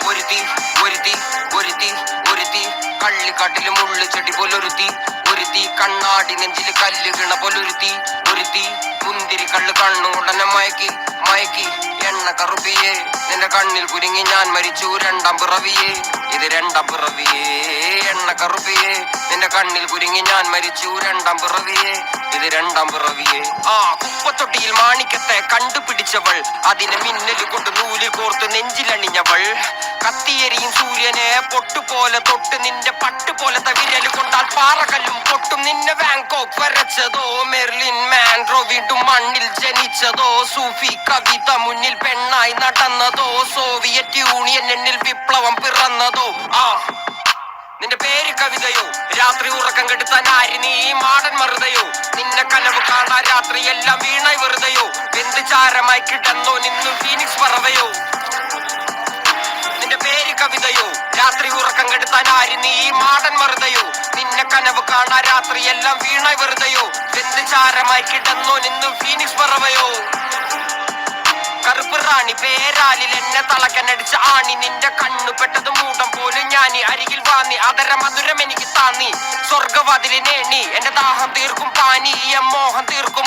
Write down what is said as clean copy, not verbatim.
ഒരുത്തി ഒരുത്തി ഒരുത്തി ഒരുത്തി കള്ളിക്കാട്ടില് മുള്ളു ചെടി പോലൊരുത്തി ഒരുത്തി കണ്ണാടി നെഞ്ചില് കല്ല് കിണ പോലൊരുത്തി ഒരുത്തി മുന്തിരി കള്ള് കണ്ണുകൊണ്ടെന്നെ മയക്കി മയക്കി എണ്ണ കറുപ്പിയേ നിന്റെ കണ്ണിൽ കുരുങ്ങി ഞാൻ മരിച്ചു രണ്ടാം പിറവിയേ ഇത് രണ്ടാം പിറവിയേ എണ്ണ കറുപ്പിയേ നിന്റെ കണ്ണിൽ കുരുങ്ങി ഞാൻ മരിച്ചു രണ്ടാം പിറവിയേ ഇത് രണ്ടാം പിറവിയേ കുപ്പത്തൊട്ടിയിൽ മാണിക്കത്തെ കണ്ടുപിടിച്ചവൾ അതിനെ മിന്നല് കൊണ്ട് നൂല് കോർത്ത് നെഞ്ചിലണിഞ്ഞവൾ കത്തിയെരിയും സൂര്യനെ പൊട്ടുപോലെ തൊട്ട് നിന്റെ പട്ടുപോലത്തെ വിരല് കൊണ്ടാൽ പാറകല്ലും പൊട്ടും നിന്നെ ബാങ്കോക്ക് വരച്ചതോ മെർലിൻ മാൻഡ്രോ വീണ്ടും മണ്ണിൽ ജനിച്ചതോ സൂഫി കവിത മുന്നിൽ പെണ്ണായി നടന്നതോ സോവിയറ്റ് യൂണിയൻ എന്നിൽ വിപ്ലവം പിറന്നതോ നിന്റെ പേര് കവിതയോ രാത്രി ഉറക്കം കെടുത്താൻ ആര് നീ മാടൻ മറുതയോ നിന്നെ കനവ് കാണാൻ രാത്രി എല്ലാം വീണായി വെറുതെയോ എന്ത് ചാരമായി കിടന്നോ നിന്നും ഫീനിക്സ് പറവയോ നിന്റെ പേര് കവിതയോ രാത്രി ഉറക്കം കെടുത്താൻ ആര് നീ മാടൻ മറുതയോ നിന്നെ കനവ് കാണാൻ രാത്രി എല്ലാം വീണായി വെറുതെയോ എന്ത് ചാരമായി കിടന്നോ നിന്നും ഫീനിക്സ് പറവയോ കറുപ്പ് റാണി പേരാലിൽ എന്നെ തളക്കനടിച്ച ആണി നിന്റെ കണ്ണു പെട്ടത് മൂടം പോലും ഞാനി അരികിൽ വാന്നി അതര മധുരം എനിക്ക് താന്നി സ്വർഗവാതിലിനേണി എന്റെ ദാഹം തീർക്കും പാനി മോഹം തീർക്കും